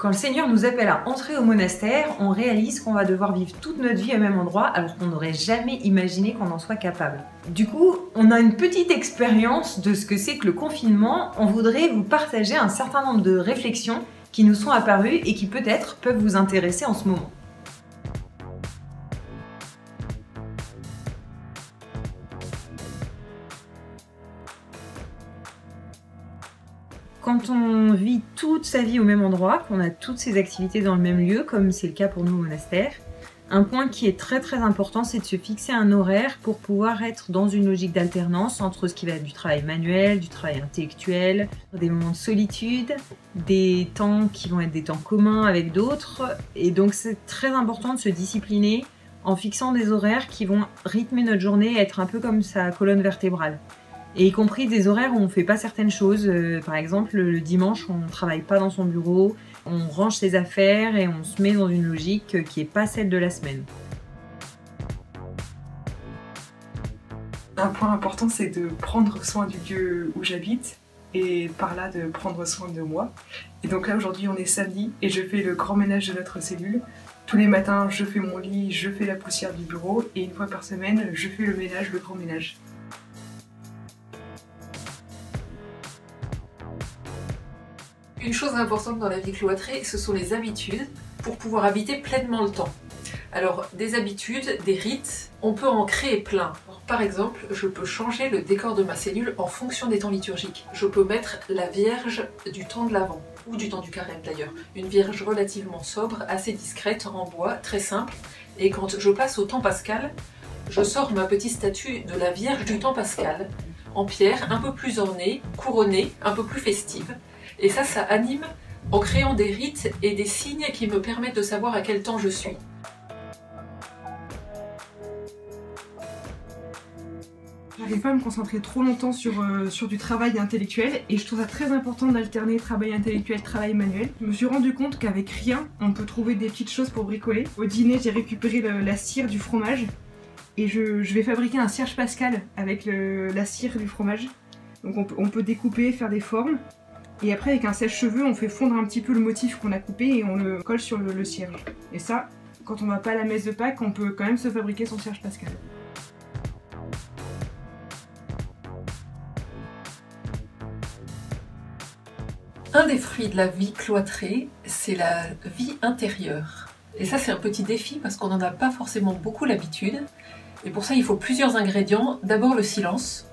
Quand le Seigneur nous appelle à entrer au monastère, on réalise qu'on va devoir vivre toute notre vie au même endroit alors qu'on n'aurait jamais imaginé qu'on en soit capable. Du coup, on a une petite expérience de ce que c'est que le confinement. On voudrait vous partager un certain nombre de réflexions qui nous sont apparues et qui peut-être peuvent vous intéresser en ce moment. Quand on vit toute sa vie au même endroit, qu'on a toutes ses activités dans le même lieu, comme c'est le cas pour nous au monastère, un point qui est très important, c'est de se fixer un horaire pour pouvoir être dans une logique d'alternance entre ce qui va être du travail manuel, du travail intellectuel, des moments de solitude, des temps qui vont être des temps communs avec d'autres. Et donc c'est très important de se discipliner en fixant des horaires qui vont rythmer notre journée et être un peu comme sa colonne vertébrale. Et y compris des horaires où on ne fait pas certaines choses. Par exemple, le dimanche, on ne travaille pas dans son bureau, on range ses affaires et on se met dans une logique qui n'est pas celle de la semaine. Un point important, c'est de prendre soin du lieu où j'habite et par là de prendre soin de moi. Et donc là, aujourd'hui, on est samedi et je fais le grand ménage de notre cellule. Tous les matins, je fais mon lit, je fais la poussière du bureau et une fois par semaine, je fais le ménage, le grand ménage. Une chose importante dans la vie cloîtrée, ce sont les habitudes pour pouvoir habiter pleinement le temps. Alors, des habitudes, des rites, on peut en créer plein. Alors, par exemple, je peux changer le décor de ma cellule en fonction des temps liturgiques. Je peux mettre la Vierge du temps de l'Avent, ou du temps du Carême d'ailleurs. Une Vierge relativement sobre, assez discrète, en bois, très simple. Et quand je passe au temps pascal, je sors ma petite statue de la Vierge du temps pascal, en pierre, un peu plus ornée, couronnée, un peu plus festive. Et ça anime en créant des rites et des signes qui me permettent de savoir à quel temps je suis. J'arrive pas à me concentrer trop longtemps sur du travail intellectuel et je trouve ça très important d'alterner travail intellectuel, travail manuel. Je me suis rendu compte qu'avec rien, on peut trouver des petites choses pour bricoler. Au dîner, j'ai récupéré la cire du fromage et je vais fabriquer un cierge pascal avec la cire du fromage. Donc on peut découper, faire des formes. Et après, avec un sèche-cheveux, on fait fondre un petit peu le motif qu'on a coupé et on le colle sur le cierge. Et ça, quand on va pas à la messe de Pâques, on peut quand même se fabriquer son cierge pascal. Un des fruits de la vie cloîtrée, c'est la vie intérieure. Et ça, c'est un petit défi parce qu'on n'en a pas forcément beaucoup l'habitude. Et pour ça, il faut plusieurs ingrédients. D'abord, le silence.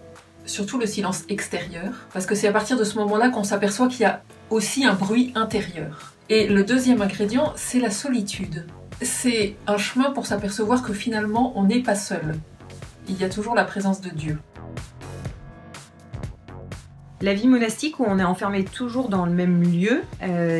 Surtout le silence extérieur, parce que c'est à partir de ce moment-là qu'on s'aperçoit qu'il y a aussi un bruit intérieur. Et le deuxième ingrédient, c'est la solitude. C'est un chemin pour s'apercevoir que finalement, on n'est pas seul. Il y a toujours la présence de Dieu. La vie monastique où on est enfermé toujours dans le même lieu,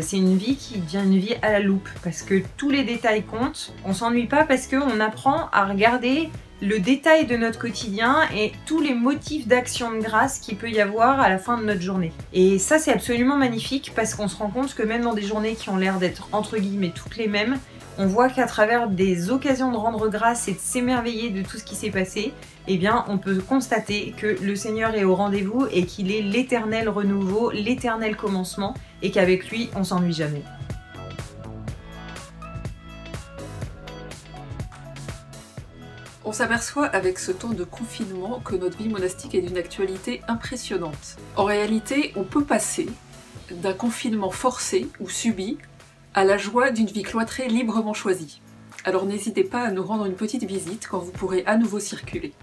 c'est une vie qui devient une vie à la loupe, parce que tous les détails comptent. On s'ennuie pas parce qu'on apprend à regarder le détail de notre quotidien et tous les motifs d'action de grâce qu'il peut y avoir à la fin de notre journée. Et ça, c'est absolument magnifique parce qu'on se rend compte que même dans des journées qui ont l'air d'être entre guillemets toutes les mêmes, on voit qu'à travers des occasions de rendre grâce et de s'émerveiller de tout ce qui s'est passé, eh bien, on peut constater que le Seigneur est au rendez-vous et qu'il est l'éternel renouveau, l'éternel commencement et qu'avec lui, on s'ennuie jamais. On s'aperçoit avec ce temps de confinement que notre vie monastique est d'une actualité impressionnante. En réalité, on peut passer d'un confinement forcé ou subi à la joie d'une vie cloîtrée librement choisie. Alors n'hésitez pas à nous rendre une petite visite quand vous pourrez à nouveau circuler.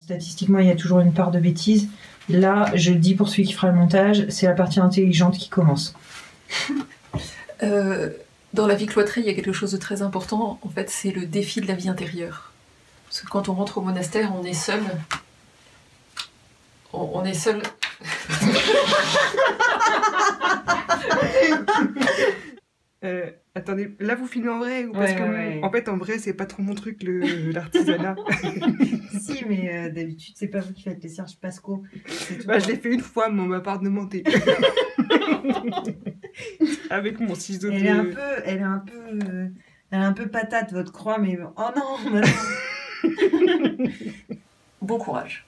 Statistiquement, il y a toujours une part de bêtises. Là, je le dis pour celui qui fera le montage, c'est la partie intelligente qui commence. Dans la vie cloîtrée, il y a quelque chose de très important, en fait, c'est le défi de la vie intérieure. Parce que quand on rentre au monastère, on est seul. On est seul. Attendez, là vous filmez en vrai ou parce Ouais, que ouais. en fait en vrai c'est pas trop mon truc l'artisanat. Si, mais d'habitude, c'est pas vous qui faites les cierges Pasco. C'est tout. Bah, je l'ai fait une fois, mais on m'a pas demandé. Avec mon ciseau Elle est un peu patate, votre croix, mais oh non, bah non. Bon courage.